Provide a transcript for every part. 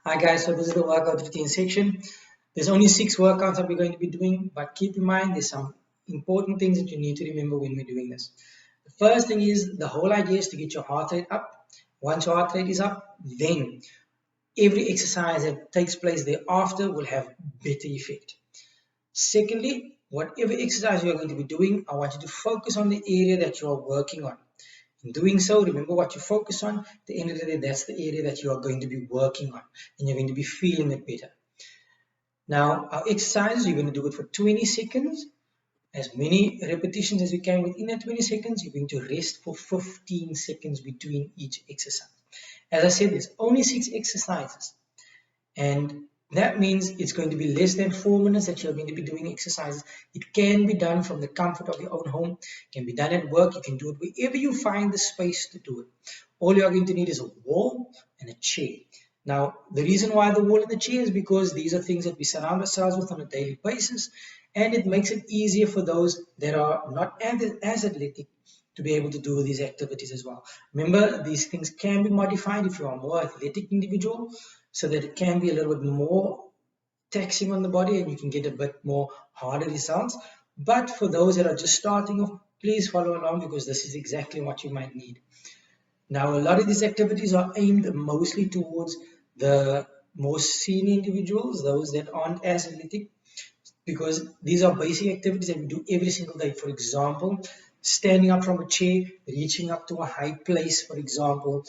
Hi guys, so this is the workout routine section. There's only 6 workouts that we're going to be doing, but keep in mind there's some important things that you need to remember when we're doing this. The first thing is the whole idea is to get your heart rate up. Once your heart rate is up, then every exercise that takes place thereafter will have better effect. Secondly, whatever exercise you're going to be doing, I want you to focus on the area that you're working on. In doing so, remember what you focus on. At the end of the day, that's the area that you are going to be working on, and you're going to be feeling it better. Now, our exercise, you're going to do it for 20 seconds, as many repetitions as you can within that 20 seconds. You're going to rest for 15 seconds between each exercise. As I said, there's only 6 exercises, and that means it's going to be less than 4 minutes that you're going to be doing exercises. It can be done from the comfort of your own home. It can be done at work. You can do it wherever you find the space to do it. All you're going to need is a wall and a chair. Now, the reason why the wall and the chair is because these are things that we surround ourselves with on a daily basis, and it makes it easier for those that are not as athletic to be able to do these activities as well. Remember, these things can be modified if you are a more athletic individual, so that it can be a little bit more taxing on the body and you can get a bit more harder results. But for those that are just starting off, please follow along because this is exactly what you might need. Now, a lot of these activities are aimed mostly towards the more senior individuals, those that aren't as athletic, because these are basic activities that we do every single day. For example, standing up from a chair, reaching up to a high place, for example,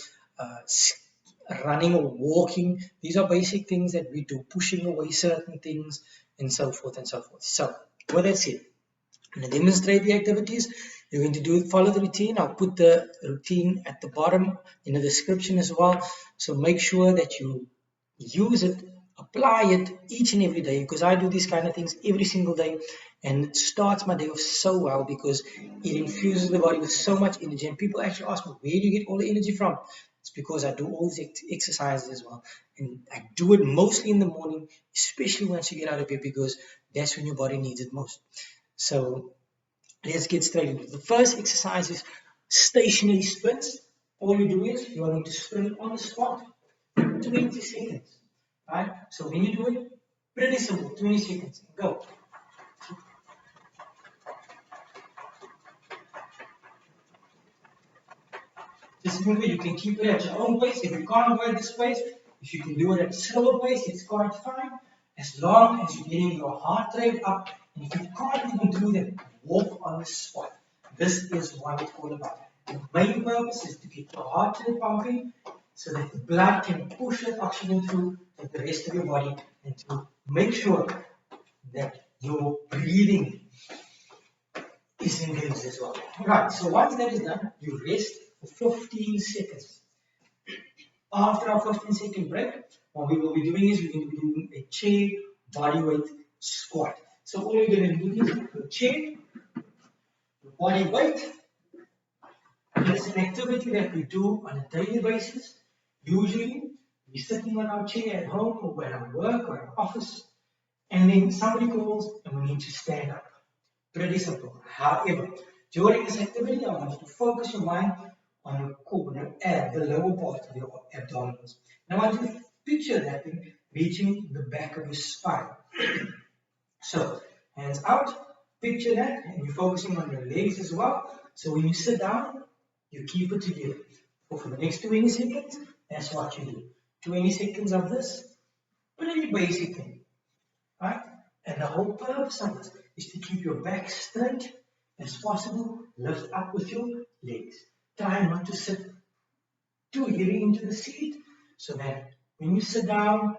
running or walking. These are basic things that we do, pushing away certain things and so forth and so forth. So, with that said, I'm going to demonstrate the activities. You're going to follow the routine. I'll put the routine at the bottom in the description as well. So make sure that you use it, apply it each and every day, because I do these kind of things every single day, and it starts my day off so well because it infuses the body with so much energy. And people actually ask me, where do you get all the energy from? It's because I do all these exercises as well, and I do it mostly in the morning, especially once you get out of bed, because that's when your body needs it most. So let's get straight into it. The first exercise is stationary sprints. All you do is you are going to sprint on the spot for 20 seconds. Right? So when you do it, pretty simple, 20 seconds. Go. Just remember, you can keep it at your own pace. If you can't go at this pace, if you can do it at a slower pace, it's quite fine. As long as you're getting your heart rate up, and if you can't even do that, walk on the spot. This is what it's all about. The main purpose is to get your heart rate pumping so that the blood can push that oxygen through to the rest of your body and to make sure that your breathing is engaged as well. Right, so once that is done, you rest for 15 seconds. After our 15-second break, what we will be doing is we're going to be doing a chair body weight squat. So all you're going to do is your chair, your body weight. It's an activity that we do on a daily basis. Usually, we're sitting on our chair at home or at work or at office, and then somebody calls and we need to stand up. Pretty simple. However, during this activity, I want you to focus your mind on your core, your ab, the lower part of your abdominals. And I want you to picture that thing reaching the back of your spine. So, hands out, picture that, and you're focusing on your legs as well. So when you sit down, you keep it together. For the next 20 seconds, that's what you do. 20 seconds of this, pretty basic thing, right? And the whole purpose of this is to keep your back straight as possible, lift up with your legs. Try not to sit too heavy into the seat so that when you sit down,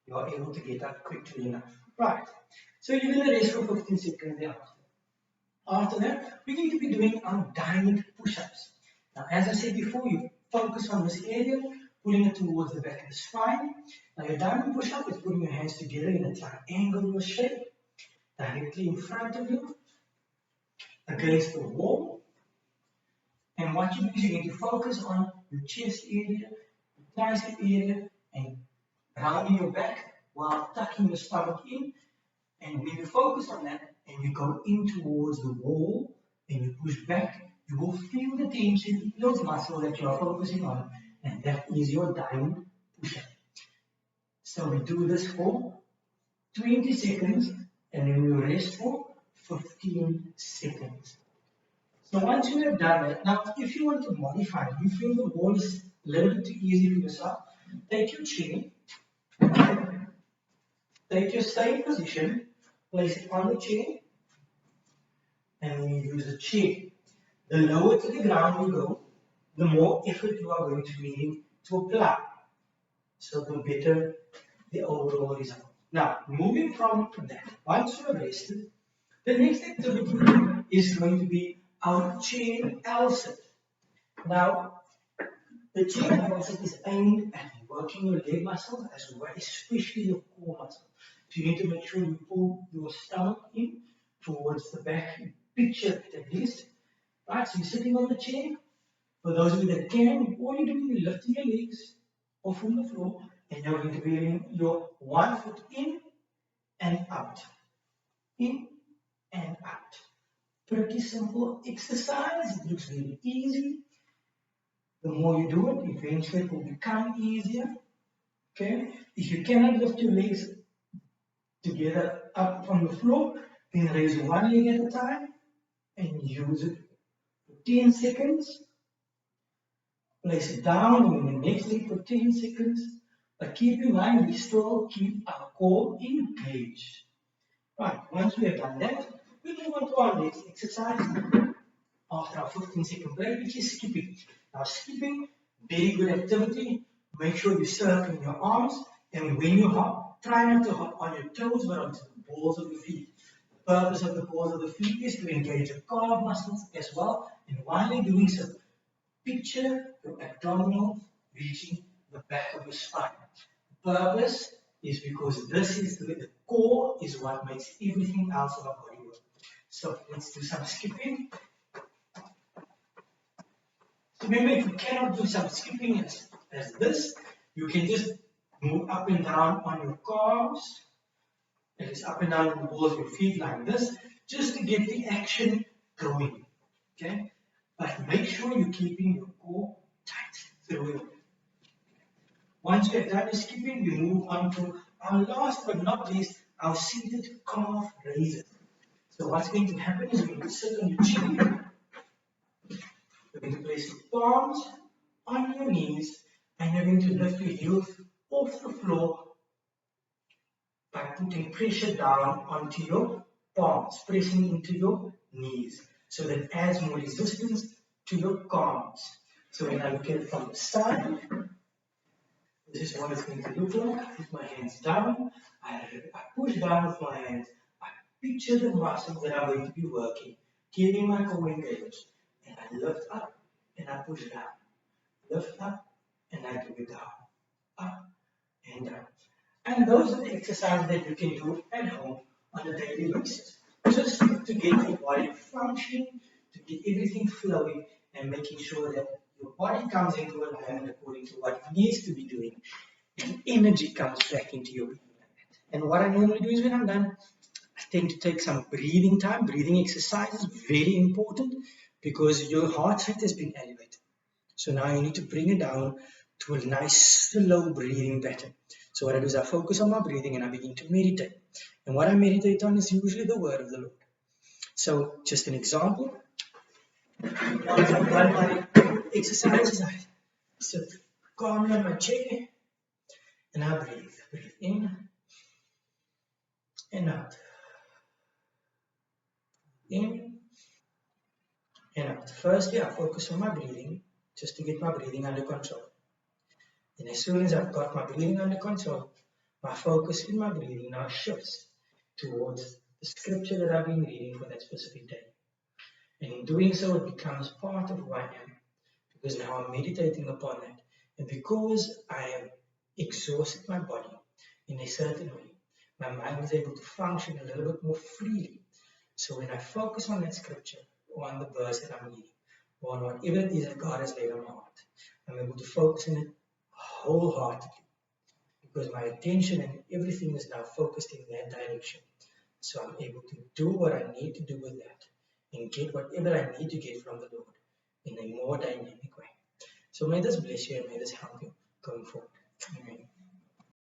you are able to get up quickly enough. Right. So you're going to rest for 15 seconds thereafter. After that, we're going to be doing our diamond push-ups. Now, as I said before, you focus on this area, pulling it towards the back of the spine. Now, your diamond push-up is putting your hands together in a triangular shape, directly in front of you, against the wall. And what you do is you're going to focus on your chest area, your tricep area, and rounding your back while tucking your stomach in. And when you focus on that and you go in towards the wall and you push back, you will feel the tension in those muscles that you are focusing on, and that is your diamond push-up. So we do this for 20 seconds and then we rest for 15 seconds. So once you have done that, now if you want to modify it, you feel the ball is a little bit too easy for yourself, take your chin, take your same position, place it on the chair, and you use the chair. The lower to the ground you go, the more effort you are going to need to apply. So the better the overall result. Now, moving from that, once you have rested, the next activity is going to be our chain L-sit. Now, the chain L-sit is aimed at working your leg muscles as well, especially your core muscle. So you need to make sure you pull your stomach in towards the back. Picture it at least. Right, so you're sitting on the chair. For those of you that can, all you're doing is lifting your legs off from the floor and you're going to be in your one foot in and out. In and out. Pretty simple exercise. It looks very easy. The more you do it, eventually it will become easier. Okay? If you cannot lift your legs together up from the floor, then raise one leg at a time and use it for 10 seconds. Place it down and the next leg for 10 seconds. But keep in mind, we still keep our core engaged. Right, once we have done that, we move on to our next exercise after our 15-second break, which is skipping. Now, skipping, very good activity. Make sure you circle your arms, and when you hop, try not to hop on your toes, but onto the balls of your feet. The purpose of the balls of the feet is to engage your calf muscles as well, and while you're doing so, picture your abdominal reaching the back of your spine. The purpose is because this is the core is what makes everything else of our body work. So let's do some skipping. So remember, if you cannot do some skipping as this, you can just move up and down on your calves. It is up and down on the balls of your feet like this, just to get the action going. Okay? But make sure you're keeping your core tight through it. Once we're done with skipping, we move on to our last but not least, our seated calf raises. So what's going to happen is you're going to sit on your chin, you're going to place your palms on your knees, and you're going to lift your heels off the floor by putting pressure down onto your palms, pressing into your knees. So that adds more resistance to your calves. So when I look at it from the side, this is what it's going to look like. I put my hands down, I push down with my hands, I picture the muscles that I'm going to be working, keeping my core engaged, and I lift up and I push down, lift up and I do it down, up and down. And those are the exercises that you can do at home on a daily basis, just to get your body functioning, to get everything flowing, and making sure that your body comes into alignment according to what it needs to be doing, and energy comes back into your being. And what I normally do is when I'm done, I tend to take some breathing time. Breathing exercise is very important because your heart rate has been elevated. So now you need to bring it down to a nice slow breathing pattern. So what I do is I focus on my breathing and I begin to meditate. And what I meditate on is usually the word of the Lord. So just an example. Once I've done my exercises, I sit calmly on my chair and I breathe. Breathe in and out. In and out. Firstly, I focus on my breathing just to get my breathing under control. And as soon as I've got my breathing under control, my focus in my breathing now shifts towards the scripture that I've been reading for that specific day. And in doing so, it becomes part of who I am, because now I'm meditating upon that. And because I have exhausted my body in a certain way, my mind is able to function a little bit more freely. So when I focus on that scripture, or on the verse that I'm reading, or on whatever it is that God has laid on my heart, I'm able to focus on it wholeheartedly, because my attention and everything is now focused in that direction. So I'm able to do what I need to do with that and get whatever I need to get from the Lord in a more dynamic way. So may this bless you and may this help you going forward. Amen.